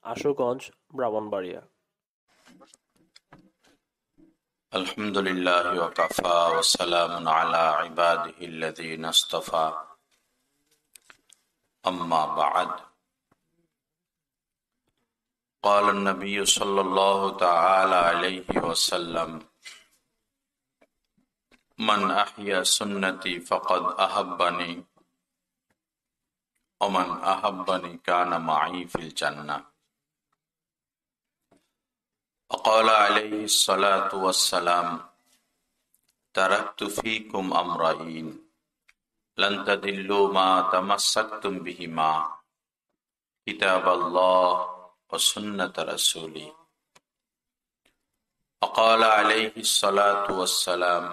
আশুগঞ্জ, ব্রাহ্মণবাড়িয়া। আলহামদুলিল্লাহ ওয়াকাফা ওয়া সালামুন আলা ইবাদিহিল্লাযীনা ইসতাফা আম্মা বা'দ। قال النبي صلى الله تعالى عليه وسلم من أحيا سنتي فقد أحبني ومن أحبني كان معي في الجنة. وقال عليه الصلاة والسلام تركت فيكم أمرين لن تضلوا ما تمسكتم بهما كتاب الله وسنة رسولي. وقال عليه الصلاة والسلام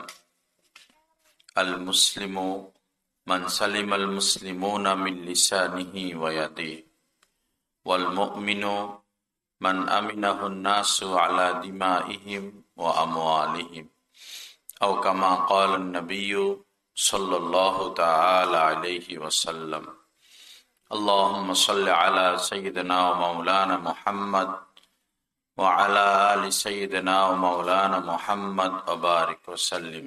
المسلم من سلم المسلمون من لسانه ويده والمؤمن من أمنه الناس على دمائهم وأموالهم أو كما قال النبي صلى الله تعالى عليه وسلم. اللهم صل على سيدنا ومولانا محمد وعلى آل سيدنا ومولانا محمد وبارك وسلم.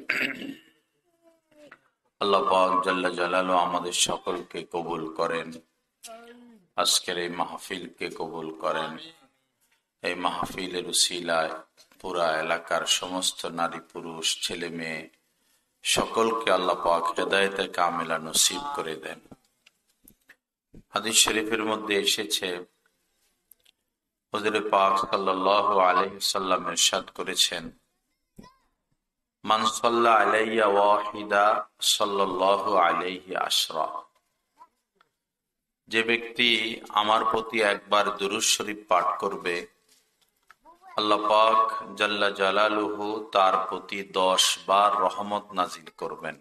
আল্লাহ পাক জাল্লা জালালু আমাদের সকলকে কবুল করেন, আজকের এই মাহফিলকে কবুল করেন। এই মাহফিলের উসিলায় পুরা এলাকার সমস্ত নারী পুরুষ ছেলে মেয়ে সকলকে আল্লাহ পাক হেদায়েতে কামিলা নসিব করে দেন। হাদিস শরীফের মধ্যে এসেছে, হুজুর পাক সাল্লাল্লাহু আলাইহি ওয়াসাল্লাম ইরশাদ করেছেন, মান সাল্লা আলাইয়া ওয়াহিদা সাল্লাল্লাহু আলাইহি আশরা। যে ব্যক্তি আমার প্রতি একবার দুরূদ শরীফ পাঠ করবে, আল্লাহ পাক জাল্লা জালালুহু তার প্রতি 10 বার রহমত নাজিল করবেন।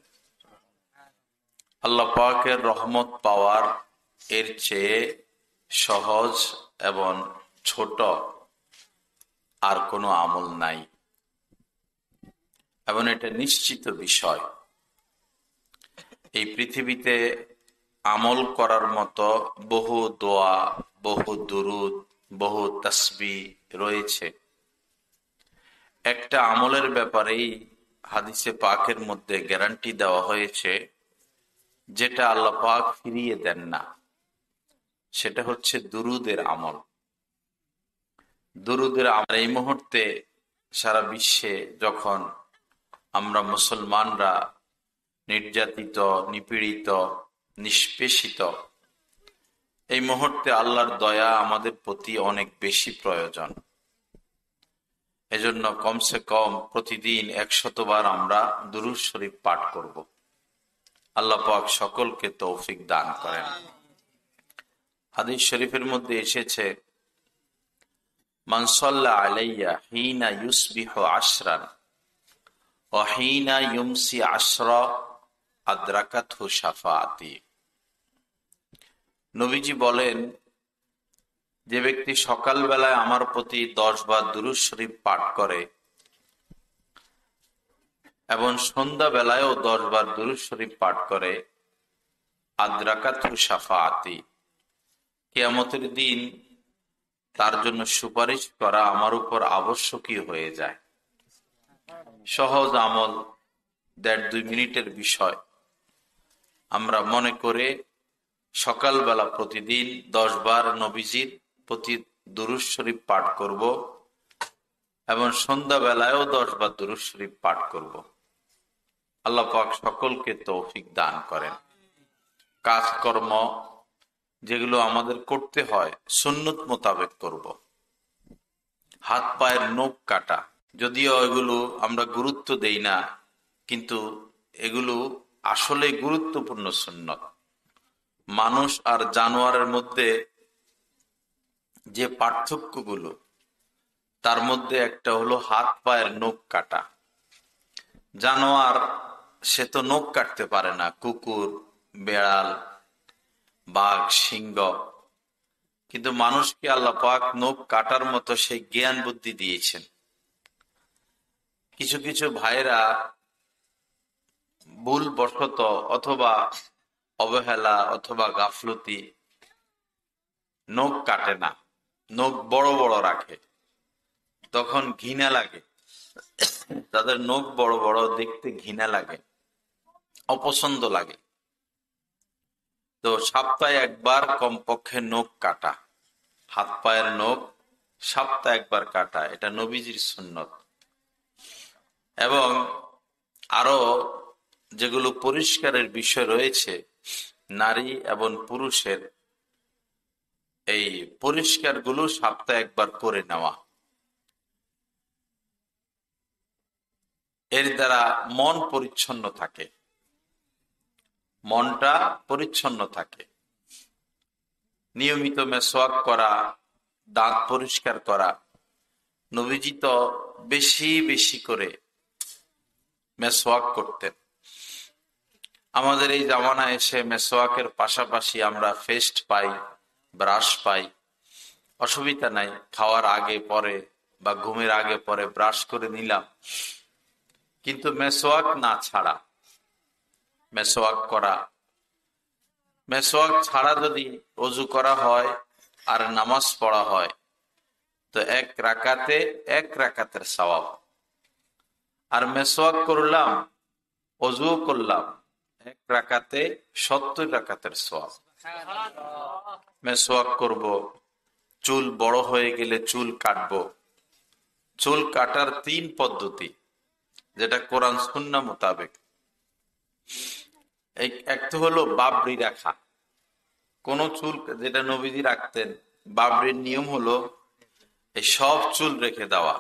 আল্লাহ পাকের রহমত পাওয়ার এর চেয়ে সহজ এবং ছোট আর কোনো আমল নাই, এবং এটা নিশ্চিত বিষয়। এই পৃথিবীতে আমল করার মতো বহু দোয়া, বহু দুরুদ, বহু তাসবিহ রয়েছে। একটা আমলের ব্যাপারেই হাদিসে পাকের মধ্যে গ্যারান্টি দেওয়া হয়েছে, যেটা আল্লাহ পাক ফিরিয়ে দেন না, সেটা হচ্ছে দুরুদের আমল। দুরুদের আমল এই মুহূর্তে সারা বিশ্বে যখন আমরা মুসলমানরা নির্যাতিত, নিপীড়িত, নিষ্পেষিত, এই মুহূর্তে আল্লাহর দয়া আমাদের প্রতি অনেক বেশি প্রয়োজন। এজন্য কমসে কম প্রতিদিন 100 বার আমরা দুরূদ শরীফ পাঠ করব। আল্লাহ পাক সকলকে তৌফিক দান করেন। হাদিস শরীফের মধ্যে এসেছে, মান সাল্লা আলাইয়া হিনা ইউসবিহু আশরান ওয়া হিনা ইউমসি আশরা আদরাকাতহু শাফাআতি। নবীজি বলেন, যে ব্যক্তি সকালবেলায় আমার প্রতি 10 বার দুরূদ শরীফ পাঠ করে এবং সন্ধ্যা বেলায়ও 10 বার দুরূদ শরীফ পাঠ করে, আদরাকাতহু শাফাআতি, কিয়ামতের দিন তার জন্য সুপারিশ করা আমার উপর আবশ্যকীয় হয়ে যায়। সহজ আমল, 1.5-2 মিনিটের বিষয়। আমরা মনে করে সকালবেলা প্রতিদিন 10 বার নবীজির প্রতি দুরূদ শরীফ পাঠ করব এবং সন্ধ্যা বেলায়ও 10 বার দুরূদ শরীফ পাঠ করব। আল্লাহ পাক সকলকে তৌফিক দান করেন। কাজকর্ম যেগুলো আমাদের করতে হয় সুন্নত মোতাবেক করব। হাত পায়ের নখ কাটা, যদিও এগুলো আমরা গুরুত্ব দেই না, কিন্তু এগুলো আসলে গুরুত্বপূর্ণ সুন্নত। মানুষ আর জানোয়ারের মধ্যে যে পার্থক্যগুলো, তার মধ্যে একটা হলো হাত পায়ের নখ কাটা। জানোয়ার সে তো নখ কাটতে পারে না, কুকুর, বেড়াল, বাঘ, সিংহ, কিন্তু মানুষকে আল্লাহ পাক নখ কাটার মতো সেই জ্ঞান বুদ্ধি দিয়েছেন। কিছু কিছু ভাইরা ভুল বশত অথবা অবহেলা অথবা গাফলতি নখ কাটে না, নখ বড় বড় রাখে, তখন ঘৃণা লাগে। তাদের নখ বড় বড়, দেখতে ঘৃণা লাগে, অপছন্দ লাগে। তো সপ্তাহে একবার কমপক্ষে নখ কাটা, হাত পায়ের নখ সপ্তাহে একবার কাটা, এটা নবীজির সুন্নত। এবং আরো যেগুলো পরিষ্কারের বিষয় রয়েছে, নারী এবং পুরুষের এই পরিষ্কার গুলো সপ্তাহে একবার করে নেওয়া, এর দ্বারা মন পরিচ্ছন্ন থাকে, মনটা পরিচ্ছন্ন থাকে। নিয়মিত মেসওয়াক করা, দাঁত পরিষ্কার করা। নবীজি তো বেশি বেশি করে মেসওয়াক করতেন। আমাদের এই জামানায় এসে মেসওয়াকের পাশাপাশি আমরা পেস্ট পাই, ব্রাশ পাই, অসুবিধা নাই, খাওয়ার আগে পরে বা ঘুমের আগে পরে ব্রাশ করে নিলাম। কিন্তু মেসওয়াক না ছাড়া, মেসওয়াক করা, মেসওয়াক ছাড়া যদি ওযু করা হয় আর নামাজ পড়া হয় তো এক রাকাতের সওয়াব। আর মেসওয়াক করলাম, ওযু করলাম, এক রাকাতে 70 রাকাতের সওয়াব। মেসওয়াক করব, চুল বড় হয়ে গেলে চুল কাটবো। চুল কাটার 3 পদ্ধতি, যেটা কোরআন সুন্নাহ মোতাবেক। এক তো হলো বাবরি রাখা, কোন চুল, যেটা নবীজি রাখতেন। বাবরির নিয়ম হলো এই সব চুল রেখে দেওয়া,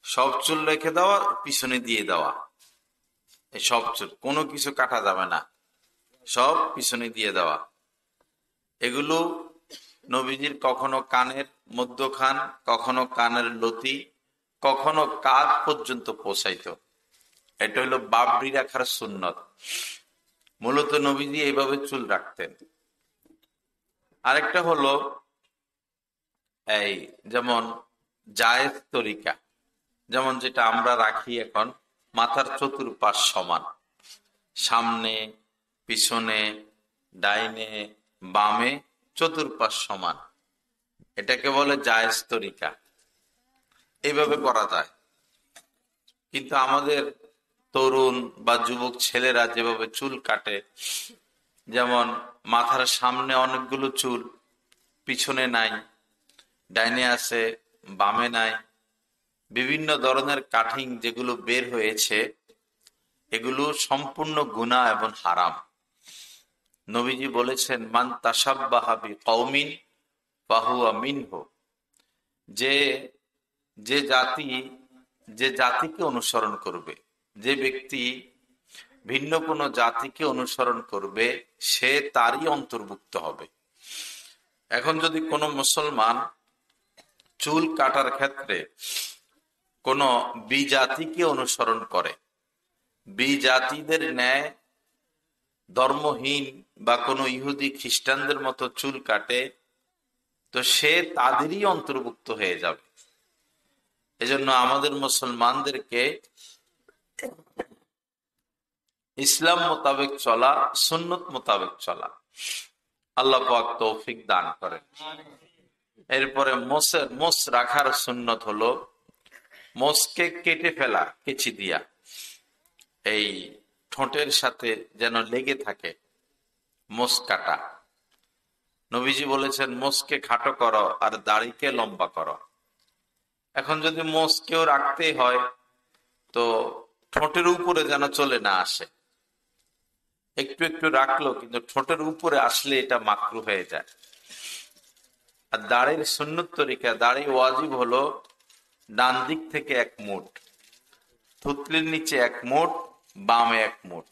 সব চুল রেখে দেওয়া, পিছনে দিয়ে দেওয়া। এই সব চুল, কোনো কিছু কাটা যাবে না, সব পিছনে দিয়ে দেওয়া। এগুলো নবীজির কখনো কানের মধ্যখান, কখনো কানের লতি, কখনো কাঁধ পর্যন্ত পৌঁছাইতো। এটা হলো বাবরি রাখার সুন্নত। মূলত নবীজি এইভাবে চুল রাখতেন। আরেকটা হলো এই যেমন জায়েজ তরিকা, যেমন যেটা আমরা রাখি এখন, মাথার চতুর্পাশ সমান, সামনে পিছনে ডাইনে বামে চতুর্পাশ সমান, এটাকে বলে জায়েজ তরিকা। এইভাবে করা যায়। কিন্তু আমাদের তরুণ বা যুবক ছেলেরা যেভাবে চুল কাটে, যেমন মাথার সামনে অনেকগুলো চুল, পিছনে নাই, ডাইনে আছে, বামে নাই, বিভিন্ন ধরনের কাটিং যেগুলো বের হয়েছে, এগুলো সম্পূর্ণ গুনাহ এবং হারাম। নবীজি বলেছেন, মান তাশাব্বাহা বিকওমিন ফাহুয়া মিনহু। যে যে জাতি যে জাতিকে অনুসরণ করবে, যে ব্যক্তি ভিন্ন কোন জাতিকে অনুসরণ করবে, সে তারই অন্তর্ভুক্ত হবে। এখন যদি কোনো মুসলমান চুল কাটার ক্ষেত্রে কোন বিজাতিকে অনুসরণ করে, বিজাতিদের ন্যায় ধর্মহীন বা কোনো ইহুদি খ্রিস্টানদের মতো চুল কাটে, তো সে তাদেরই অন্তর্ভুক্ত হয়ে যাবে। এজন্য আমাদের মুসলমানদেরকে ইসলাম মোতাবেক চলা, সুন্নত মোতাবেক চলা। আল্লাহ পাক তৌফিক দান করেন। এরপরে মোষ রাখার সুন্নত হলো মোষকে কেটে ফেলা কেচি দিয়া, এই ঠোঁটের সাথে যেন লেগে থাকে, মোষ কাটা। নবীজি বলেছেন, মোষকে খাটো করো আর দাড়িকে লম্বা করো। এখন যদি মোষ কেউ রাখতেই হয় তো ঠোঁটের উপরে যেন চলে না আসে, একটু একটু রাখলো, কিন্তু ঠোঁটের উপরে আসলে এটা মাকরু হয়ে যায়। আর দাড়ির সুন্নত তরিকা, দাড়ি ওয়াজিব হলো ডান দিক থেকে 1 মুঠ, থুতলির নিচে 1 মুঠ, বামে 1 মুঠ।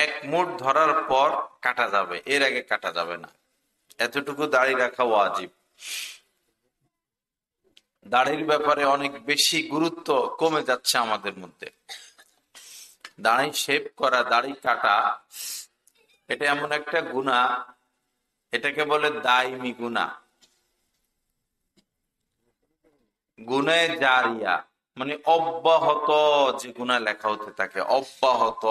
1 মুঠ ধরার পর কাটা যাবে, এর আগে কাটা যাবে না। এতটুকু দাড়ি রাখা ওয়াজিব। দাড়ির ব্যাপারে অনেক বেশি গুরুত্ব কমে যাচ্ছে আমাদের মধ্যে। দাড়ি শেভ করা, দাড়ি কাটা, এটা এমন একটা গুনাহ, এটাকে বলে দাইমি গুনাহ, গুনাহে জারিয়া, মানে অব্যাহত যে গুনাহ লেখা হতে থাকে, অব্যাহত।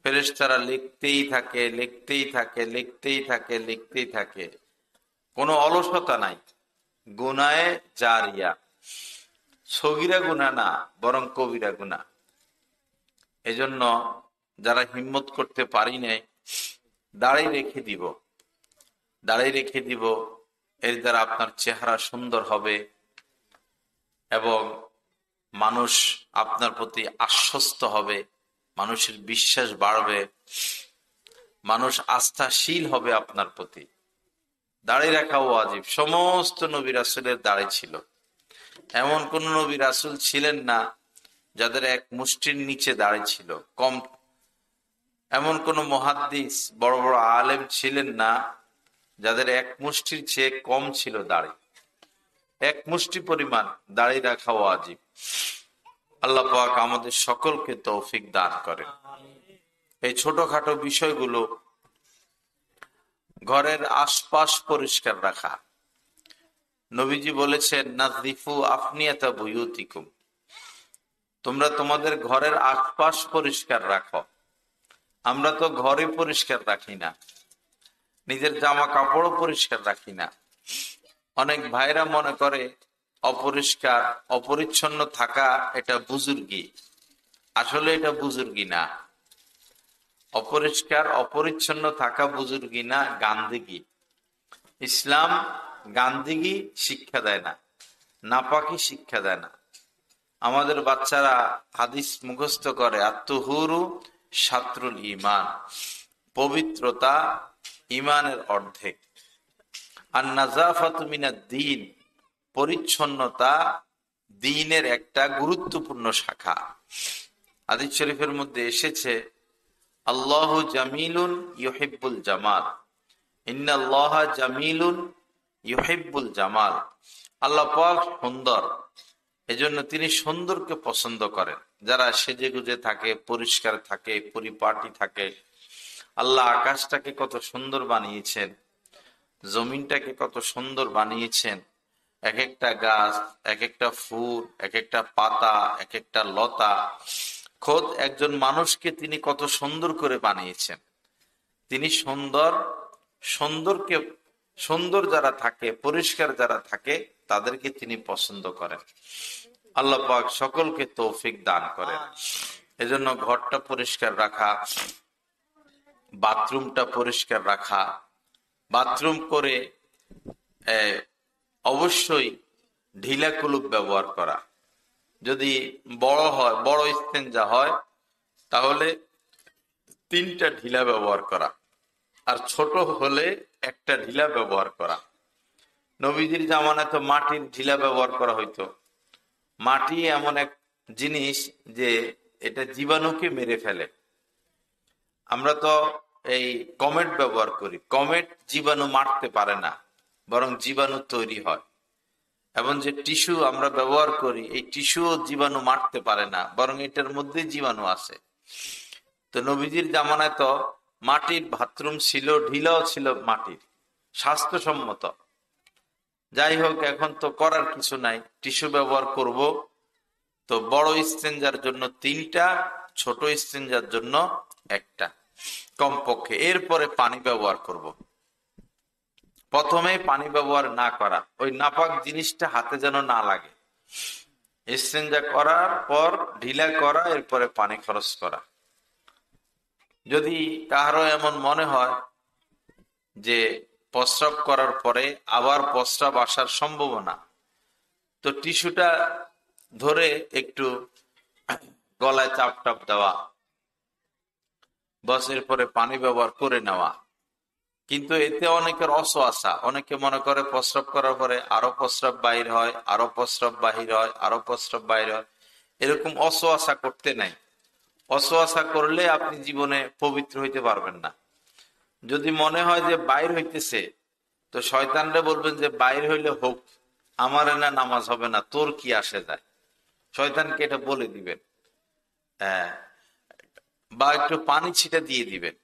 ফেরেশতারা লিখতেই থাকে, লিখতেই থাকে, লিখতেই থাকে, লিখতেই থাকে। কোনো অলসতা নাই, গুনায়ে জারিয়া, সগীরা গুনাহ না বরং কবিরা গুনাহ। এজন্য যারা হিম্মত করতে পারি নাই, দাড়ি রেখে দিব, দাড়ি রেখে দিব। এর দ্বারা আপনার চেহারা সুন্দর হবে এবং মানুষ আপনার প্রতি আশ্বস্ত হবে, মানুষের বিশ্বাস বাড়বে, মানুষ আস্থাশীল হবে আপনার প্রতি। দাড়ি রাখা ওয়াজিব। সমস্ত নবী রাসূলের দাড়ি ছিল। এমন কোন নবী রাসূল ছিলেন না যাদের এক মুষ্টির নিচে দাড়ি ছিল কম। এমন কোন মুহাদ্দিস বড় বড় আলেম ছিলেন না যাদের এক মুষ্টির চেয়ে কম ছিল দাড়ি। এক মুষ্টি পরিমাণ দাড়ি রাখা ওয়াজিব। আল্লাহ পাক আমাদের সকলকে তৌফিক দান করেন। এই ছোটখাটো বিষয়গুলো, ঘরের আশপাশ পরিষ্কার রাখা। নবীজি বলেছেন, নাযিফু আফনিয়াতা বুয়ুতিকুম, তোমরা তোমাদের ঘরের আশপাশ পরিষ্কার রাখো। আমরা তো ঘরে পরিষ্কার রাখি না, নিজের জামা কাপড়ও পরিষ্কার রাখি না। অনেক ভাইরা মনে করে অপরিষ্কার অপরিচ্ছন্ন থাকা এটা বুজুর্গি। আসলে এটা বুজুর্গি না। অপরিষ্কার অপরিচ্ছন্ন থাকা বুজুর্গি না, গান্দিগি। ইসলাম গান্দিগি শিক্ষা দেয় না, নাপাকি শিক্ষা দেয় না। আমাদের বাচ্চারা হাদিস মুখস্থ করে, আত্মহুরু শাত্রুল ঈমান, পবিত্রতা ঈমানের অর্ধেক। আর নাযাফাতু মিনাদ দ্বীন, পরিচ্ছন্নতা দ্বীনের একটা গুরুত্বপূর্ণ শাখা। হাদিস শরীফের মধ্যে এসেছে, আল্লাহু জামিলুন ইউহিব্বুল জামাল, ইন্নাল্লাহা জামিলুন ইউহিব্বুল জামাল। আল্লাহ পাক সুন্দর, এজন্য তিনি সুন্দরকে পছন্দ করেন। যারা সেজেগুজে থাকে, পরিষ্কার থাকে, পরিপাটি থাকে। আল্লাহ আকাশটাকে কত সুন্দর বানিয়েছেন, জমিনটাকে কত সুন্দর বানিয়েছেন। এক একটা গাছ, এক একটা ফুল, এক একটা পাতা, এক একটা লতা, খোদ একজন মানুষকে তিনি কত সুন্দর করে বানিয়েছেন। তিনি সুন্দর, সুন্দরকে, সুন্দর যারা থাকে, পরিষ্কার যারা থাকে, তাদেরকে তিনি পছন্দ করেন। আল্লাহ পাক সকলকে তৌফিক দান করেন। এজন্য ঘরটা পরিষ্কার রাখা, বাথরুমটা পরিষ্কার রাখা। বাথরুম করে অবশ্যই ঢিলা কুলুপ ব্যবহার করা। যদি বড় হয়, বড় ইস্তেঞ্জা হয়, তাহলে 3টা ঢিলা ব্যবহার করা, আর ছোট হলে একটা ঢিলা ব্যবহার করা। নবীজির জামানায় তো মাটির ঢিলা ব্যবহার করা হইতো। মাটি এমন এক জিনিস যে এটা জীবাণুকে মেরে ফেলে। আমরা তো এই কমেট ব্যবহার করি, কমেট জীবাণু মারতে পারে না, বরং জীবাণু তৈরি হয়। এবং যে টিস্যু আমরা ব্যবহার করি, এই টিস্যুও জীবাণু মারতে পারে না, বরং এটার মধ্যে জীবাণু আছে। তো নবীজির জামানায় তো মাটির বাথরুম ছিল, ঢিলাও ছিল মাটির, স্বাস্থ্যসম্মত। যাই হোক, এখন তো করার কিছু নাই, টিস্যু ব্যবহার করব। তো বড় ইস্তেঞ্জার জন্য 3টা, ছোট ইস্তেঞ্জার জন্য 1টা কমপক্ষে। এরপরে পানি ব্যবহার করব। প্রথমে পানি ব্যবহার না করা, ওই নাপাক জিনিসটা হাতে যেন না লাগে। ইস্তেঞ্জা করার পর ঢিলা করা, এরপরে পানি খরচ করা। যদি কারো এমন মনে হয় যে প্রস্রাব করার পরে আবার প্রস্রাব আসার সম্ভাবনা, তো টিস্যুটা ধরে একটু গলায় চাপ টাপ দেওয়া, বস এরপরে পানি ব্যবহার করে নেওয়া। কিন্তু এতে অনেকের অসোয়াশা, অনেকে মনে করে প্রস্রাব করার পরে আরো প্রস্রাব বাহির হয়, আরো প্রস্রাব বাহির হয়, আরো প্রস্রাব বাহির হয়। এরকম অসোয়াশা করতে নাই। অসোয়াশা করলে আপনি জীবনে পবিত্র হইতে পারবেন না। যদি মনে হয় যে বাইর হইতেছে, তো শয়তানরা বলবেন যে বাইর হইলে হোক, আমার না নামাজ হবে না, তোর কি আসে যায়। শয়তানকে এটা বলে দিবেন, হ্যাঁ, বা একটু পানি ছিটা দিয়ে দিবেন।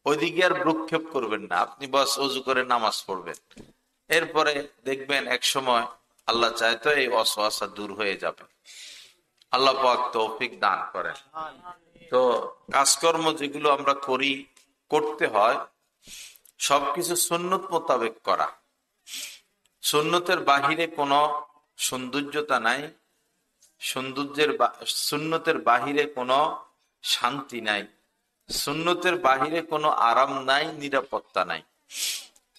ওইদিকে আর ভ্রুক্ষেপ করবেন না, আপনি বাস অজু করে নামাজ পড়বেন। এরপরে দেখবেন এক সময় আল্লাহ চায় তো এই অসোয়াশা দূর হয়ে যাবে। আল্লাহ পাক তৌফিক দান করেন। তো কাজকর্ম যেগুলো আমরা করি, করতে হয়, সবকিছু সুন্নত মোতাবেক করা। সুন্নতের বাহিরে কোনো সৌন্দর্যতা নাই, সুন্নতের বাহিরে কোনো শান্তি নাই, সুন্নতের বাহিরে কোনো আরাম নাই, নিরাপত্তা নাই।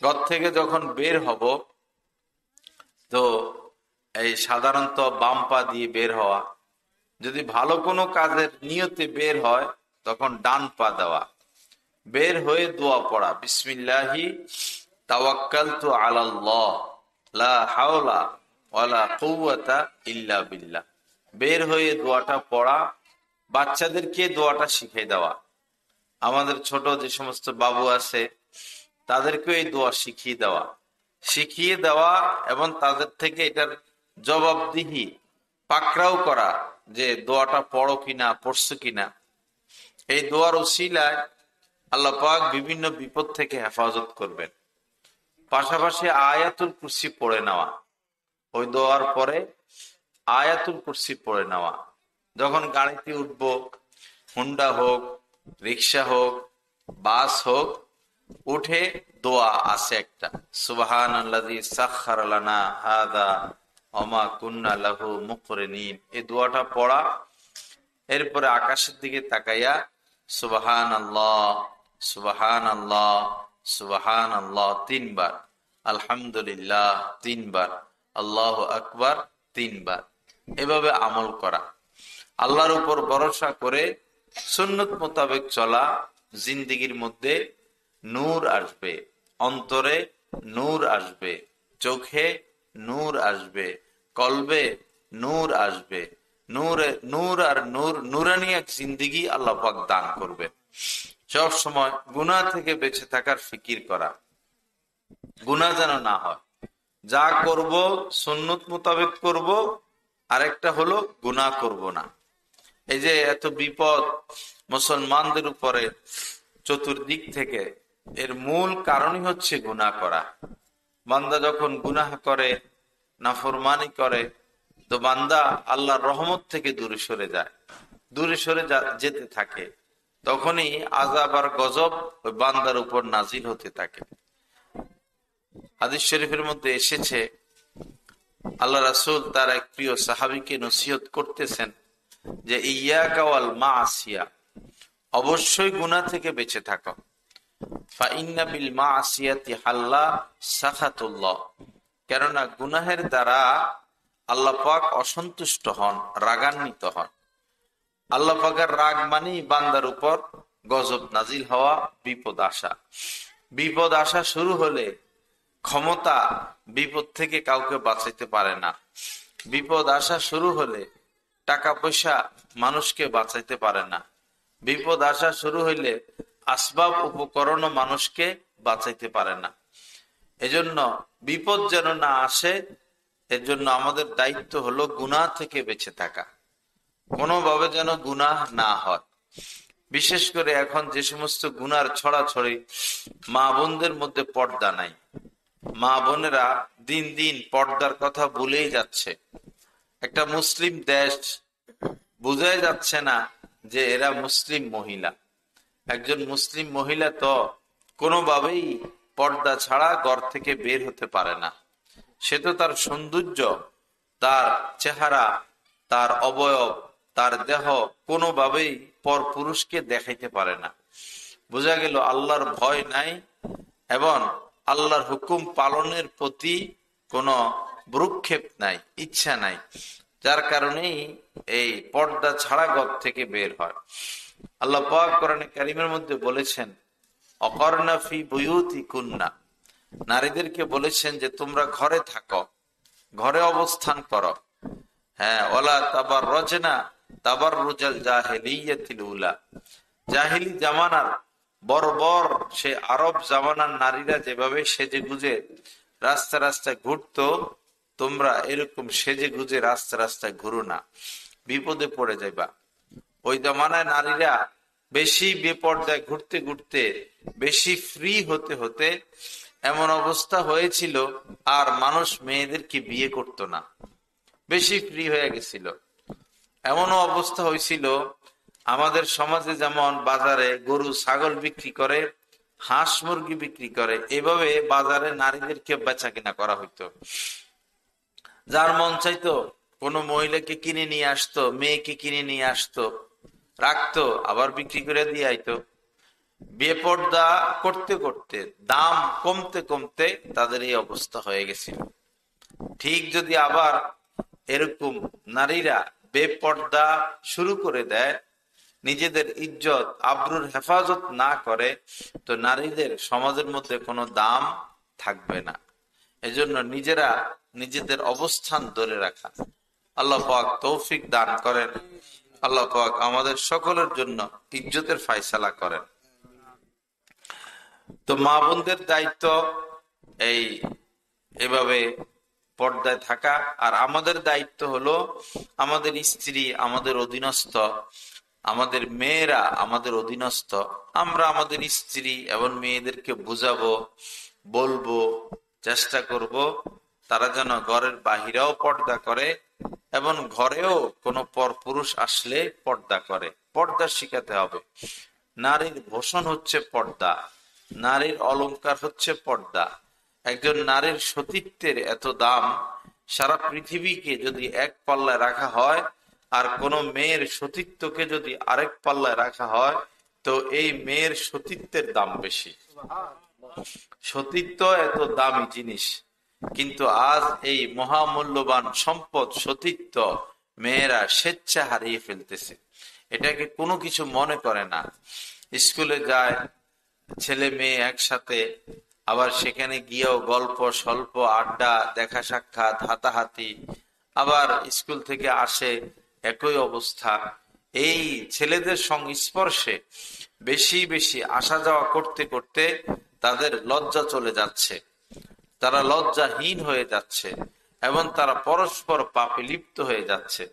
ঘর থেকে যখন বের হব, তো এই সাধারণত বাম পা দিয়ে বের হওয়া, যদি ভালো কোনো কাজের নিয়তে বের হয় তখন ডান পা দেওয়া, বের হয়ে দোয়া পড়া, বিসমিল্লাহি তাওয়াক্কালতু আলাল্লাহ লা হাওলা ওয়ালা কুওয়াতা ইল্লা বিল্লাহ। বের হয়ে দোয়াটা পড়া, বাচ্চাদেরকে দোয়াটা শিখিয়ে দেওয়া। আমাদের ছোট যে সমস্ত বাবু আছে তাদেরকে এই দোয়া শিখিয়ে দেওয়া এবং তাদের থেকে এটার জবাবদিহি পাকড়াও করা, যে দোয়াটা পড়ো কিনা, পড়ছো কিনা। এই দোয়ার উসিলায় আল্লাহ পাক বিভিন্ন বিপদ থেকে হেফাজত করবেন। পাশাপাশি আয়াতুল কুরসি পড়ে নেওয়া, ওই দোয়ার পরে আয়াতুল কুরসি পড়ে নেওয়া। যখন গাড়িতে উঠবো, হুন্ডা হোক, রিক্সা হোক, বাস হোক, উঠে দোয়া আছে একটা, সুবহানাল্লাযী সাখখারা লানা হাযা ওয়া মা কুন্না লাহু মুকরিনিন। এই দোয়াটা পড়া, এরপরে আকাশের দিকে তাকাইয়া সুবহানাল্লাহ সুবহানাল্লাহ সুবহানাল্লাহ 3 বার, আলহামদুলিল্লাহ 3 বার, আল্লাহু আকবার 3 বার, এভাবে আমল করা। আল্লাহর উপর ভরসা করে সুন্নত মোতাবেক চলা, জিন্দেগির মধ্যে নূর আসবে, অন্তরে নূর আসবে, চোখে নূর আসবে, কলবে নূর আসবে। নূর আর নূর, নুরানি এক জিন্দেগি আল্লাহ পাক দান করবে। সব সময় গুনাহ থেকে বেঁচে থাকার ফিকির করা, গুনাহ যেন না হয়। যা করব সুন্নত মোতাবেক করব, আরেকটা হলো গুনাহ করব না। এই যে এত বিপদ মুসলমানদের উপরে চতুর্দিক থেকে, এর মূল কারণই হচ্ছে গুনাহ করা। বান্দা যখন গুনাহ করে, নাফরমানি করে, তো বান্দা আল্লাহর রহমত থেকে দূরে সরে যেতে থাকে। তখনই আযাব আর গজব ওই বান্দার উপর নাজিল হতে থাকে। হাদিস শরীফের মধ্যে এসেছে, আল্লাহ রাসূল তার এক প্রিয় সাহাবীকে নসিহত করতেছেন যে ইয়াকা ওয়াল মাসিয়া, অবশ্যই গুনাহ থেকে বেঁচে থাকো। ফা ইন্না বিল মাসিয়াতি হাল্লা সাখাতুল্লাহ, কেননা গুনাহের দ্বারা আল্লাহ পাক অসন্তুষ্ট হন, রাগান্বিত হন। আল্লাহ পাকের রাগ মানে বান্দার উপর গজব নাজিল হওয়া, বিপদ আসা। বিপদ আসা শুরু হলে ক্ষমতা বিপদ থেকে কাউকে বাঁচাইতে পারে না। বিপদ আসা শুরু হলে টাকা পয়সা মানুষকে বাঁচাইতে পারে না। বিপদ আসা শুরু হইলে আসবাব উপকরণ মানুষকে বাঁচাইতে পারে না। এজন্য বিপদ যেন না আসে, এর জন্য আমাদের দায়িত্ব হলো গুনাহ থেকে বেঁচে থাকা, কোনোভাবে যেন গুনাহ না হয়। বিশেষ করে এখন যে সমস্ত গুনার ছড়াছড়ি, মা বোনদের মধ্যে পর্দা নাই। মা বোনেরা দিন দিন পর্দার কথা ভুলেই যাচ্ছে। একটা মুসলিম দেশ, বোঝাই যাচ্ছে না যে এরা মুসলিম মহিলা। একজন মুসলিম মহিলা তো কোনোভাবেই পর্দা ছাড়া ঘর থেকে বের হতে পারে না। সে তো তার সৌন্দর্য, তার চেহারা, তার অবয়ব, তার দেহ কোনোভাবেই পর পুরুষকে দেখাইতে পারে না। বোঝা গেল আল্লাহর ভয় নাই এবং আল্লাহর হুকুম পালনের প্রতি কোনো ভ্রুক্ষেপ নাই, ইচ্ছা নাই, যার কারণেই এই পর্দা ছাড়া ঘর থেকে বের হয়। আল্লাহ পাক কোরআনে কারীমের মধ্যে বলেছেন, অকর্ণা ফি বুয়ুতিকুন্না, নারীদেরকে বলেছেন যে তোমরা ঘরে থাকো, ঘরে অবস্থান করো। হ্যাঁ, ওয়ালা তাবাররাজনা তাবাররুজাল জাহিলিয়াতিল উলা, জাহিলি জামানার বর্বর সে আরব জামানার নারীরা যেভাবে সেজে গুজে রাস্তা রাস্তায় ঘুরতো, তোমরা এরকম সেজে গুজে রাস্তা রাস্তায় ঘুরো না, বিপদে পড়ে যাইবা। ওই জামানায় নারীরা বেশি বেপর্দায় ঘুরতে ঘুরতে, বেশি ফ্রি হতে হতে এমন অবস্থা হয়েছিল আর মানুষ মেয়েদেরকে বিয়ে করতো না, বেশি ফ্রি হয়ে গেছিল। এমনও অবস্থা হয়েছিল, আমাদের সমাজে যেমন বাজারে গরু ছাগল বিক্রি করে, হাঁস মুরগি বিক্রি করে। এভাবে বাজারে নারীদেরকে বেচা কিনা করা হইতো। যার মন চাইতো কোনো মহিলাকে কিনে নিয়ে আসতো, মেয়েকে কিনে নিয়ে আসতো, রাখতো, আবার বিক্রি করে দিয়ে আইতো। বেপর্দা করতে করতে দাম কমতে কমতে তাদের এই অবস্থা হয়ে গেছিল। ঠিক যদি আবার এরকম নারীরা বেপর্দা শুরু করে দেয়, নিজেদের ইজ্জত আবরুর হেফাজত না করে, তো নারীদের সমাজের মধ্যে কোনো দাম থাকবে না। এজন্য নিজেরা নিজেদের অবস্থান ধরে রাখা। আল্লাহ পাক তৌফিক দান করেন। আল্লাহ পাক আমাদের সকলের জন্য ইজ্জতের ফায়সালা করেন। তো মা বোনদের দায়িত্ব এই এভাবে পর্দায় থাকা। আর আমাদের দায়িত্ব হলো আমাদের স্ত্রী আমাদের অধীনস্থ, আমাদের মেয়েরা আমাদের অধীনস্থ। আমরা আমাদের স্ত্রী এবং মেয়েদেরকে বুঝাবো, বলবো, চেষ্টা করব তারা যেন ঘরের বাহিরেও পর্দা করে এবং ঘরেও কোনো পরপুরুষ আসলে পর্দা করে। পর্দা শিখাতে হবে। নারীর ভূষণ হচ্ছে পর্দা, নারীর অলংকার হচ্ছে পর্দা। একজন নারীর সতীত্বের এত দাম, সারা পৃথিবীকে যদি এক পাল্লায় রাখা হয় আর কোন মেয়ের সতীত্বকে যদি আরেক পাল্লায় রাখা হয়, তো এই মেয়ের সতীত্বের দাম বেশি। সতীত্ব এত দামি জিনিস, কিন্তু আজ এই মহামূল্যবান সম্পদ সতীত্ব মেয়েরা স্বেচ্ছা হারিয়ে ফেলতেছে। এটাকে কোনো কিছু মনে করে না। স্কুলে যায় ছেলে মেয়ে একসাথে, আবার সেখানে গিয়েও গল্প স্বল্প, আড্ডা, দেখা সাক্ষাৎ, হাতাহাতি, আবার স্কুল থেকে আসে একই অবস্থা। এই ছেলেদের সংস্পর্শে বেশি বেশি আসা যাওয়া করতে করতে তাদের লজ্জা চলে যাচ্ছে, তারা লজ্জাহীন হয়ে যাচ্ছে এবং তারা পরস্পর পাপে লিপ্ত হয়ে যাচ্ছে।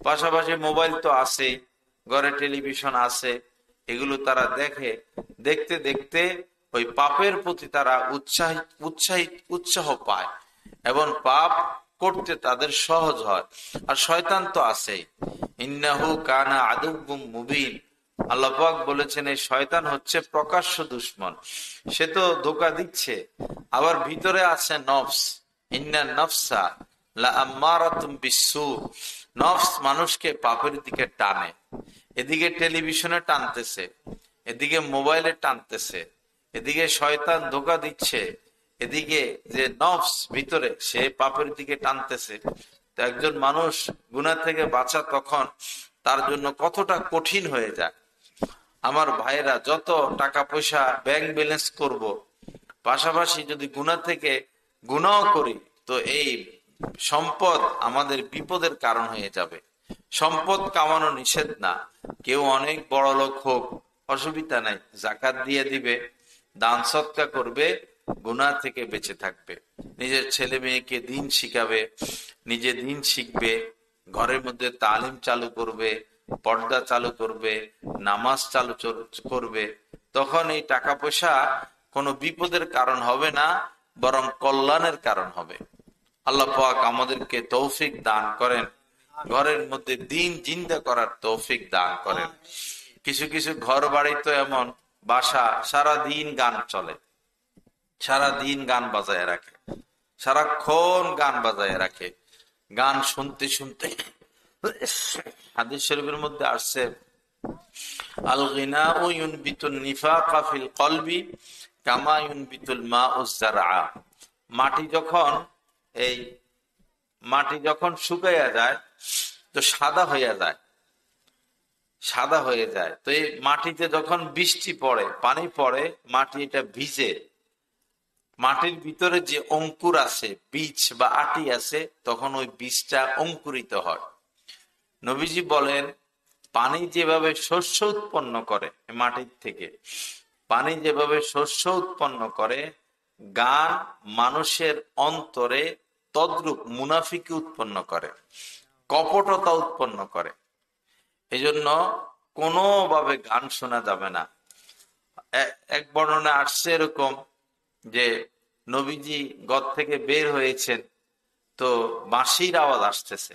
পাশাপাশি মোবাইল তো আছে, ঘরে টেলিভিশন আছে, এগুলো তারা দেখে, দেখতে দেখতে ওই পাপের প্রতি তারা উৎসাহ পায় এবং পাপ করতে তাদের সহজ হয়। আর শয়তান তো আছেই, ইন্নাহু কানা আদুব্বুম মুবিন। আল্লাহ পাক বলেছেন এই শয়তান হচ্ছে প্রকাশ্য দুশমন। সে তো ধোঁকা দিচ্ছে, আবার ভিতরে আছে নফস। ইন্না নফসা লাআম্মারাতুম বিসসু। নফস মানুষকে পাপের দিকে টানে। এদিকে টেলিভিশনে টানতেছে, এদিকে মোবাইলে টানতেছে, এদিকে শয়তান ধোঁকা দিচ্ছে, এদিকে যে নফস ভিতরে সে পাপের দিকে টানতেছে। তো একজন মানুষ গুনাহ থেকে বাঁচা তখন তার জন্য কতটা কঠিন হয়ে যায়। আমার ভাইরা, যত টাকা পয়সা ব্যাংক ব্যালেন্স করব, পাশাপাশি যদি গুনাহ থেকে গুনাহ করি, তো এই সম্পদ আমাদের বিপদের কারণ হয়ে যাবে। সম্পদ কামানো নিষেধ না, কেউ অনেক বড় লোক হোক, অসুবিধা নাই, জাকাত দিয়ে দিবে, দান সৎকা করবে, গুনাহ থেকে বেঁচে থাকবে। নিজের ছেলে মেয়েকে দিন শিখাবে, নিজে দিন শিখবে, ঘরের মধ্যে তালিম চালু করবে, পর্দা চালু করবে, নামাজ চালু করবে। তখন এই টাকা পয়সা কোনো বিপদের কারণ হবে না, বরং কল্যাণের কারণ হবে। আল্লাহ পাক আমাদেরকে তৌফিক দান করেন, ঘরের মধ্যে দিন জিন্দা করার তৌফিক দান করেন। কিছু কিছু ঘর বাড়ি তো এমন, বাসা সারা দিন গান চলে, সারা দিন গান বাজায় রাখে, সারাক্ষণ গান বাজায় রাখে। গান শুনতে শুনতে হাদিস শরীফের মধ্যে আসছে, আল গিনাউ ইউনবিতুন নিফাকা ফিল কলবি কামা ইউনবিতুল মাউজ যারআ। মাটি যখন শুকাইয়া যায় তো সাদা হইয়া যায়, সাদা হয়ে যায়। তো এই মাটিতে যখন বৃষ্টি পড়ে, পানি পড়ে, মাটি এটা ভিজে, মাটির ভিতরে যে অঙ্কুর আছে, বীজ বা আটি আছে, তখন ওই বীজটা অঙ্কুরিত হয়। নবীজি বলেন, পানি যেভাবে শস্য উৎপন্ন করে মাটির থেকে, পানি যেভাবে শস্য উৎপন্ন করে, গান মানুষের অন্তরে তদ্রূপ মুনাফিকি উৎপন্ন করে, কপটতা উৎপন্ন করে। এজন্য কোনোভাবে গান শোনা যাবে না। এক বর্ণনা আসছে এরকম যে নবীজি ঘর থেকে বের হয়েছেন, তো বাঁশির আওয়াজ আসতেছে,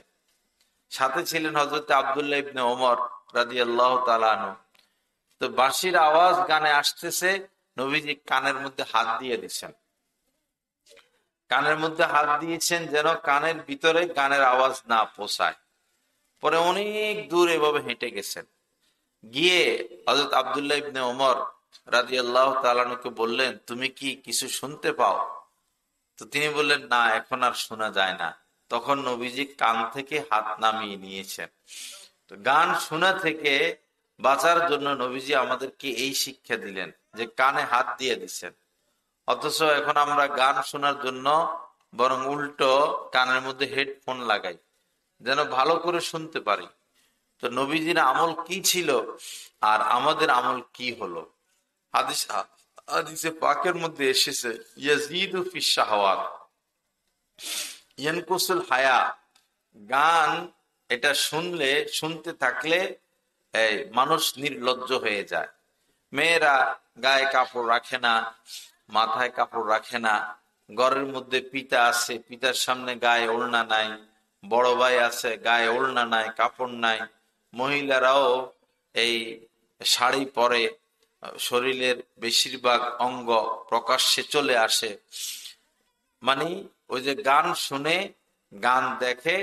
সাথে ছিলেন হযরত আব্দুল্লাহ ইবনে ওমর রাদিয়াল্লাহু তাআলা আনহু। তো বাঁশির আওয়াজ গানে আসতেছে, নবীজি কানের মধ্যে হাত দিয়ে দিচ্ছেন। কানের মধ্যে হাত দিয়েছেন যেন কানের ভিতরে গানের আওয়াজ না পৌঁছায়। পরে অনেক দূর এভাবে হেঁটে গেছেন। গিয়ে হযরত আব্দুল্লাহ ইবনে ওমর রাদিয়াল্লাহু তাআলা আনহুকে বললেন, তুমি কি কিছু শুনতে পাও? তো তিনি বললেন, না, এখন আর শোনা যায় না। তখন নবীজি কান থেকে হাত নামিয়ে নিয়েছেন। তো গান শোনা থেকে বাঁচার জন্য নবীজি আমাদেরকে এই শিক্ষা দিলেন যে কানে হাত দিয়ে দিচ্ছেন। অথচ এখন আমরা গান শোনার জন্য বরং উল্টো কানের মধ্যে হেডফোন লাগাই যেন ভালো করে শুনতে পারি। তো নবীজির আমল কি ছিল আর আমাদের আমল কি হলো? হাদিসে পাকের মধ্যে এসেছে, ইয়াজিদু ফিশ শাহাওয়াত ইয়ানকুসুল হায়া। গান এটা শুনতে থাকলে মানুষ নির্লজ্জ হয়ে যায়। মেয়েরা গায়ে কাপড় রাখে না, মাথায় কাপড় রাখে না। ঘরের মধ্যে পিতা আছে, পিতার সামনে গায়ে ওড়না নাই। বড় ভাই আছে, গায়ে ওড়না নাই, কাপড় নাই। মহিলারাও এই শাড়ি পরে, শরীরের বেশিরভাগ অঙ্গ প্রকাশ্যে চলে আসে। মানে ওই যে গান শুনে, গান দেখে,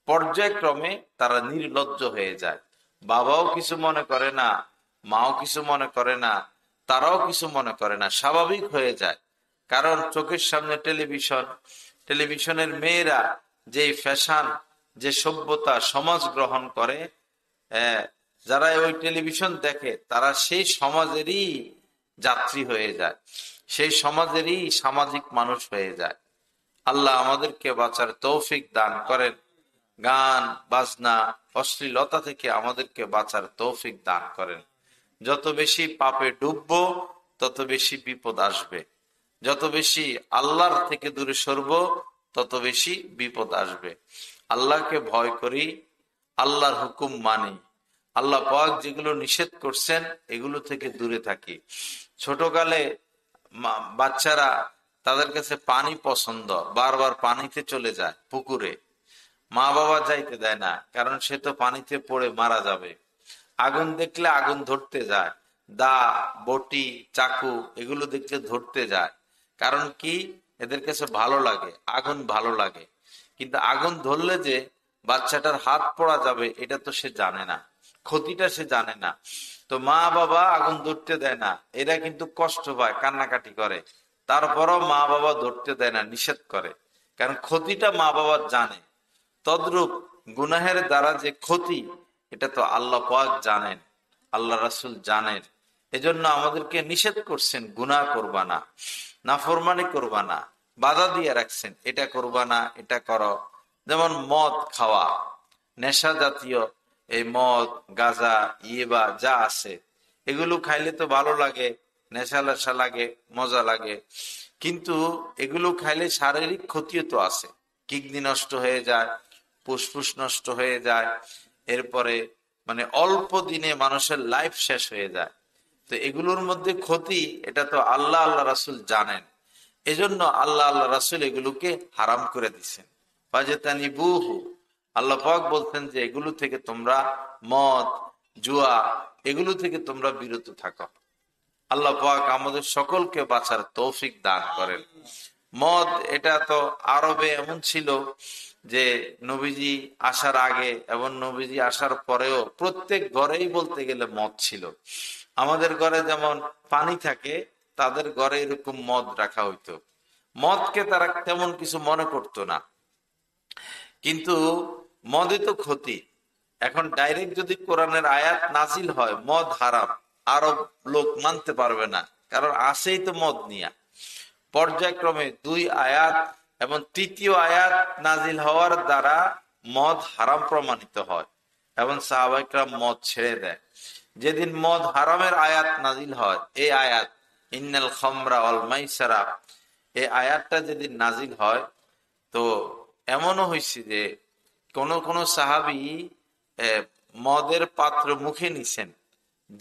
পর্যায়ক্রমে তারা নির্লজ্জ হয়ে যায়। বাবাও কিছু মনে করে না, মাও কিছু মনে করে না, তারাও কিছু মনে করে না, স্বাভাবিক হয়ে যায়। কারণ চোখের সামনে টেলিভিশনের মেয়েরা যে ফ্যাশন, যে সভ্যতা সমাজ গ্রহণ করে, যারা ওই টেলিভিশন দেখে তারা সেই সমাজেরই যাত্রী হয়ে যায়, সেই সমাজেরই সামাজিক মানুষ হয়ে যায়। আল্লাহ আমাদেরকে বাঁচার তৌফিক দান করেন। গান বাজনা অশ্লীলতা থেকে আমাদেরকে বাঁচার তৌফিক দান করেন। যত বেশি পাপে ডুববো তত বেশি বিপদ আসবে। যত বেশি আল্লাহর থেকে দূরে সরবো তত বেশি বিপদ আসবে। আল্লাহকে ভয় করি, আল্লাহর হুকুম মানি, আল্লাহ পাক যেগুলো নিষেধ করছেন এগুলো থেকে দূরে থাকি। ছোটকালে বাচ্চারা, তাদের কাছে পানি পছন্দ, বারবার পানিতে চলে যায়, পুকুরে। মা বাবা যাইতে দেয় না, কারণ সে তো পানিতে পড়ে মারা যাবে। আগুন দেখলে আগুন ধরতে যায়, দা, বটি, চাকু এগুলো দেখলে ধরতে যায়। কারণ কি? এদের কাছে ভালো লাগে, আগুন ভালো লাগে। কিন্তু আগুন ধরলে যে বাচ্চাটার হাত পড়া যাবে এটা তো সে জানে না, ক্ষতিটা সে জানে না। তো মা বাবা আগুন ধরতে দেয় না, এরা কিন্তু কষ্ট পায়, কান্নাকাটি করে। তারপরও মা বাবা ধরতে দেয় না, নিষেধ করে, কারণ ক্ষতিটা মা বাবা জানে। তদ্রূপ গুনাহের দ্বারা যে ক্ষতি, এটা তো আল্লাহ পাক জানেন, আল্লাহ রাসূল জানেন। এজন্য আমাদেরকে নিষেধ করছেন গুনাহ করবা না, নাফরমানি করবা না, বাধা দিয়ে রাখছেন, এটা করবা না, এটা করো। যেমন মদ খাওয়া, নেশা জাতীয় এই মদ, গাঁজা, ইয়েবা যা আছে, এগুলো খাইলে তো ভালো লাগে, নেশা নেশা লাগে, মজা লাগে। কিন্তু এগুলো খাইলে শারীরিক ক্ষতিও তো আছে। কিডনি নষ্ট হয়ে যায়, ফুসফুস নষ্ট হয়ে যায়, এরপরে মানে অল্প দিনে মানুষের লাইফ শেষ হয়ে যায়। তো এগুলোর মধ্যে ক্ষতি, এটা তো আল্লাহ রাসূল জানেন। এজন্য আল্লাহ রাসূল এগুলোকে হারাম করে দিচ্ছেন। ফাজতানিবুহু, আল্লাহ পাক বলতেন যে এগুলো থেকে তোমরা, মদ, জুয়া, এগুলো থেকে তোমরা বিরত থাকো। আল্লাহ পাক আমাদের সকলকে বাঁচার তৌফিক দান করেন। মদ, এটা তো আরবে এমন ছিল যে নবীজি আসার আগে এবং নবীজি আসার পরেও প্রত্যেক ঘরেই বলতে গেলে মদ ছিল। আমাদের ঘরে যেমন পানি থাকে, তাদের ঘরে এরকম মদ রাখা হইতো। মদকে তারা তেমন কিছু মনে করতো না, কিন্তু মদে তো ক্ষতি। এখন ডাইরেক্ট যদি কোরআনের আয়াত নাজিল হয় মদ হারাম, আরব লোক মানতে পারবে না, কারণ আসেই তো মদ নিয়া। পর্যায়ক্রমে 2 আয়াত এবং 3য় আয়াত নাজিল হওয়ার দ্বারা মদ হারাম প্রমাণিত হয় এবং সাহাবায়ে কেরাম মদ ছেড়ে দেয়। যেদিন মদ হারামের আয়াত নাজিল হয়, এই আয়াত ইন্নাল খামরা ওয়াল মাইসারা, এই আয়াতটা যেদিন নাজিল হয়, তো এমনও হয়েছে যে কোন সাহাবী মদের পাত্র মুখে নিছেন,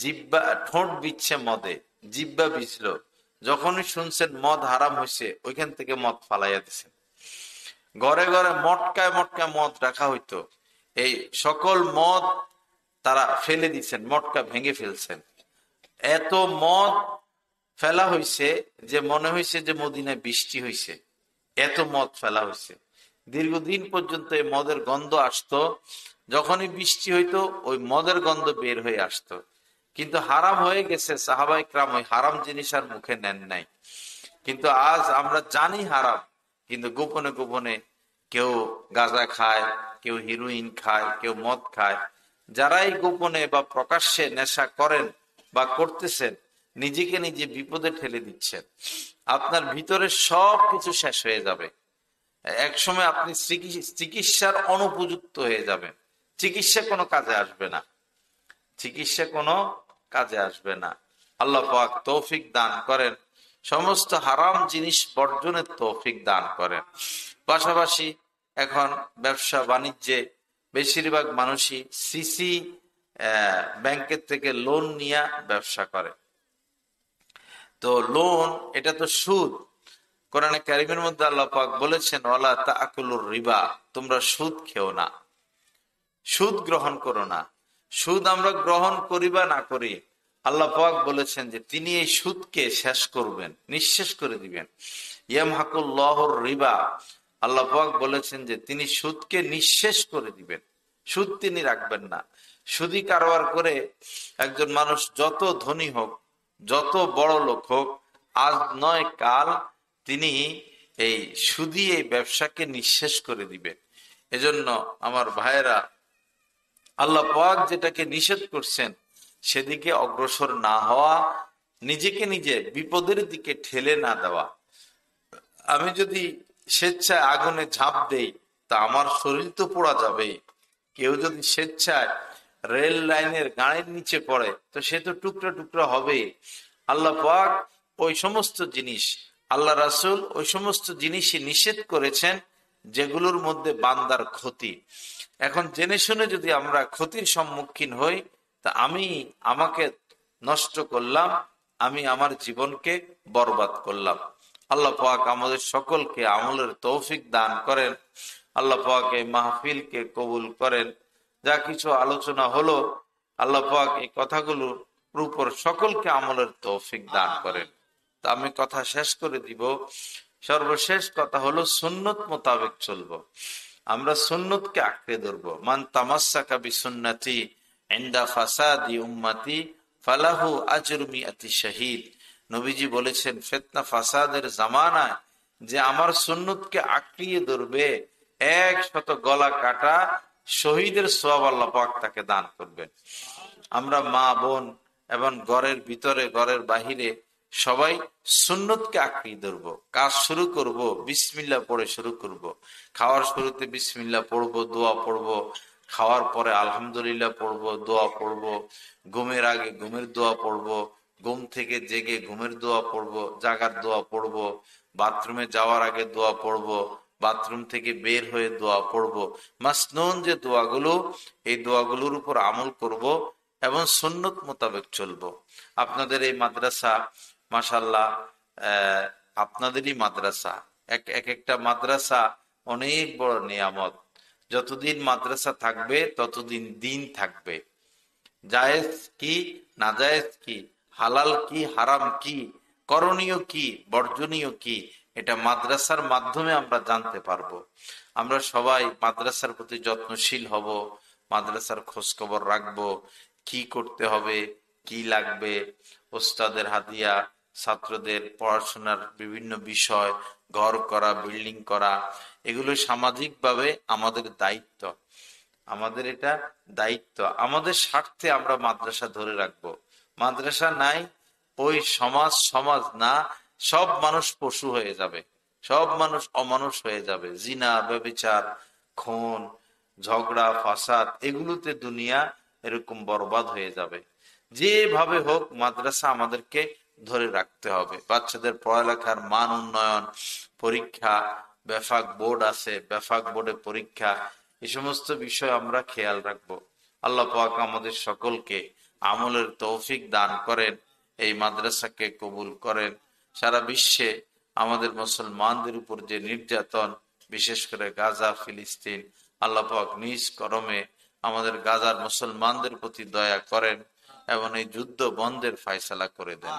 জিহ্বা, ঠোঁট বিচ্ছে মদে, জিহ্বা বিছলো। যখনই শুনছেন মদ হারাম হয়েছে, ওইখান থেকে মদ ফালাইয়া দিচ্ছেন। ঘরে ঘরে মটকায় মটকায় মদ রাখা হইতো, এই সকল মদ তারা ফেলে দিচ্ছেন, মটকা ভেঙে ফেলছেন। এত মদ ফেলা হয়েছে যে মনে হয়েছে যে মদিনায় বৃষ্টি হয়েছে, এত মদ ফেলা হয়েছে। দীর্ঘদিন পর্যন্ত এই মদের গন্ধ আসতো, যখনই বৃষ্টি হইতো ওই মদের গন্ধ বের হয়ে আসতো। কিন্তু হারাম হয়ে গেছে, সাহাবায়ে কেরাম ওই হারাম জিনিস আর মুখে নেন নাই। কিন্তু আজ আমরা জানি হারাম, কিন্তু গোপনে গোপনে কেউ গাঁজা খায়, কেউ হিরোইন খায়, কেউ মদ খায়। যারাই গোপনে বা প্রকাশ্যে নেশা করেন বা করতেছেন, নিজেকে নিজে বিপদে ঠেলে দিচ্ছেন। আপনার ভিতরে সব কিছু শেষ হয়ে যাবে। এক সময় আপনি চিকিৎসার অনুপযুক্ত হয়ে যাবেন। চিকিৎসা কোনো কাজে আসবে না, চিকিৎসা কোনো কাজে আসবে না। আল্লাহ পাক তৌফিক দান করেন, সমস্ত হারাম জিনিস বর্জনের তৌফিক দান করেন। পাশাপাশি এখন ব্যবসা বাণিজ্যে বেশিরভাগ মানুষই সিসি ব্যাংকের থেকে লোন নিয়ে ব্যবসা করে। তো লোন এটা তো সুদ। কোরআনে কারিমের মধ্যে আল্লাহ পাক বলেছেন, ওয়ালা তাকুলুর রিবা, তোমরা সুদ খেও না, সুদ গ্রহণ করো না। সুদ আমরা গ্রহণ করি বা না করি, আল্লাহ পাক বলেছেন যে তিনি এই সুদকে শেষ করবেন, নিঃশেষ করে দিবেন। ইয়ামহাকুল্লাহুর রিবা, আল্লাহ পাক বলেছেন যে তিনি সুদকে নিঃশেষ করে দিবেন, সুদ তিনি রাখবেন না। সুদি কারবার করে একজন মানুষ যত ধনী হোক, যত বড় লোক হোক, আজ নয় কাল তিনি এই সুদি এই ব্যবসাকে নিঃশেষ করে দিবেন। এজন্য আমার ভাইয়েরা, আল্লাহ পাক যেটাকে নিষেধ করছেন সেদিকে অগ্রসর না হওয়া, নিজেকে নিজে বিপদের দিকে ঠেলে না দেওয়া। আমি যদি স্বেচ্ছায় আগুনে ঝাঁপ দেই তা আমার শরীর তো পোড়া যাবে। কেউ যদি স্বেচ্ছায় রেল লাইনের গাড়ির নিচে পড়ে তো সে তো টুকরা টুকরা হবেই। আল্লাহ পাক ওই সমস্ত জিনিস, আল্লাহ রাসূল ওই সমস্ত জিনিসই নিষেধ করেছেন যেগুলোর মধ্যে বান্দার ক্ষতি। এখন জেনে শুনে যদি আমরা ক্ষতির সম্মুখীন হই তা আমি আমাকে নষ্ট করলাম, আমি আমার জীবনকে বরবাদ করলাম। আল্লাহ পাক আমাদের সকলকে আমলের তৌফিক দান করেন। আল্লাহ পাক এই মাহফিলকে কবুল করেন। যা কিছু আলোচনা হলো, আল্লাহ পাক এই কথাগুলোর উপর সকলকে আমলের তৌফিক দান করেন। তা আমি কথা শেষ করে দিব। সর্বশেষ কথা হলো সুন্নত মোতাবেক চলবো। আমরা সুন্নতকে আঁকড়ে ধরবো। মান তামাসসাকা বিসুন্নতি ইনদা ফাসাদি উম্মতি ফালাহু আজরু মিআতি শাহীদ। নবীজি বলেছেন, ফিতনা ফাসাদের জামানায় যে আমার সুন্নতকে আঁকড়িয়ে ধরবে, 100 গলা কাটা শহীদের সওয়াব আল্লাহ পাক তাকে দান করবেন। আমরা মা বোন এবং ঘরের ভিতরে ঘরের বাহিরে সবাই সুন্নতকে আঁকড়িয়ে ধরবো। কাজ শুরু করব বিসমিল্লাহ পড়ে শুরু করব। খাওয়ার শুরুতে বিসমিল্লাহ পড়বো, দোয়া পড়বো। খাওয়ার পরে আলহামদুলিল্লাহ পড়বো, দোয়া পড়বো। ঘুমের আগে ঘুমের দোয়া পড়বো, ঘুম থেকে জেগে ঘুমের দোয়া পড়বো, জাগার দোয়া পড়বো। বাথরুমে যাওয়ার আগে দোয়া পড়বো, বাথরুম থেকে বের হয়ে দোয়া পড়বো। মাসনুন যে দোয়াগুলো, এই দোয়াগুলোর উপর আমল করব এবং সুন্নত মোতাবেক চলবো। আপনাদের এই মাদ্রাসা মাশাআল্লাহ, আপনাদেরই মাদ্রাসা। এক একটা মাদ্রাসা অনেক বড় নিয়ামত। যতদিন মাদ্রাসা থাকবে ততদিন দিন থাকবে। জায়েজ কি নাজায়েজ কি, হালাল কি হারাম কি, করণীয় কি বর্জনীয় কি, এটা মাদ্রাসার মাধ্যমে আমরা জানতে পারবো। আমরা সবাই মাদ্রাসার প্রতি যত্নশীল হব, মাদ্রাসার খোঁজ খবর রাখবো, কি করতে হবে, কি লাগবে, ওস্তাদের হাদিয়া, ছাত্রদের পড়াশোনার বিভিন্ন বিষয়, ঘর করা, বিল্ডিং করা, এগুলো সামাজিকভাবে আমাদের দায়িত্ব। আমাদের এটা দায়িত্ব। আমাদের স্বার্থে আমরা মাদ্রাসা ধরে রাখবো। মাদ্রাসা নাই, ওই সমাজ না, সব মানুষ পশু হয়ে যাবে, সব মানুষ অমানুষ হয়ে যাবে। জিনা, ব্যভিচার, খুন, ঝগড়া, ফাসাদ, এগুলোতে দুনিয়া এরকম বরবাদ হয়ে যাবে। যেভাবে হোক মাদ্রাসা আমাদেরকে ধরে রাখতে হবে। বাচ্চাদের পড়ালেখার মান উন্নয়ন, পরীক্ষা, বেফাক বোর্ড আছে, বেফাক বোর্ডে পরীক্ষা, এই সমস্ত বিষয় আমরা খেয়াল রাখবো। আল্লাহ পাক আমাদের সকলকে আমলের তৌফিক দান করেন, এই মাদ্রাসাকে কবুল করেন। সারা বিশ্বে আমাদের মুসলমানদের উপর যে নির্যাতন, বিশেষ করে গাজা, ফিলিস্তিন, আল্লাহ পাক নিজ করমে আমাদের গাজার মুসলমানদের প্রতি দয়া করেন এবং এই যুদ্ধ বন্ধের ফায়সালা করে দেন।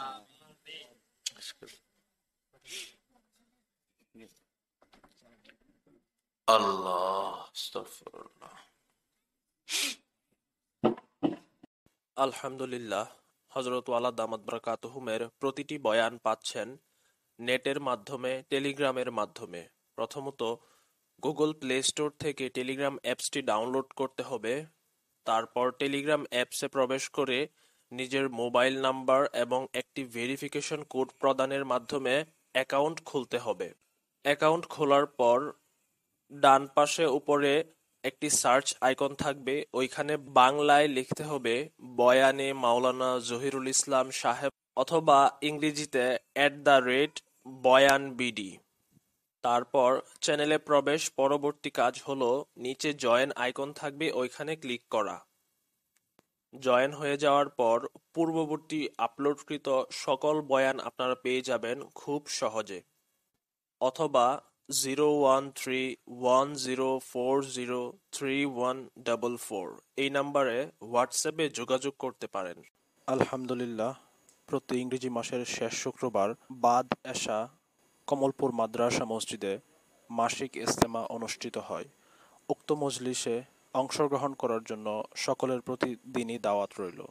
আল্লাহ, আস্তাগফিরুল্লাহ। আলহামদুলিল্লাহ, হযরত ওয়ালা দামাত বারাকাতুহুমের প্রতিটি বয়ান পাচ্ছেন নেটের মাধ্যমে, টেলিগ্রামের মাধ্যমে। প্রথমত গুগল প্লে স্টোর থেকে টেলিগ্রাম অ্যাপসটি ডাউনলোড করতে হবে। তারপর টেলিগ্রাম অ্যাপসে প্রবেশ করে নিজের মোবাইল নাম্বার এবং একটি ভেরিফিকেশন কোড প্রদানের মাধ্যমে অ্যাকাউন্ট খুলতে হবে। অ্যাকাউন্ট খোলার পর ডান পাশে উপরে একটি সার্চ আইকন থাকবে, ওইখানে বাংলায় লিখতে হবে বয়ানে মাওলানা জহিরুল ইসলাম সাহেব, অথবা ইংরেজিতে @বয়ানবিডি। তারপর চ্যানেলে প্রবেশ। পরবর্তী কাজ হলো নিচে জয়েন আইকন থাকবে, ওইখানে ক্লিক করা। জয়েন হয়ে যাওয়ার পর পূর্ববর্তী আপলোডকৃত সকল বয়ান আপনারা পেয়ে যাবেন খুব সহজে। অথবা 01310403144 এই নাম্বারে হোয়াটসঅ্যাপে যোগাযোগ করতে পারেন। আলহামদুলিল্লাহ, প্রতি ইংরেজি মাসের শেষ শুক্রবার বাদ এশা কমলপুর মাদ্রাসা মসজিদে মাসিক ইজতেমা অনুষ্ঠিত হয়। উক্ত মজলিসে অংশগ্রহণ করার জন্য সকলের প্রতি দিনই দাওয়াত রইল।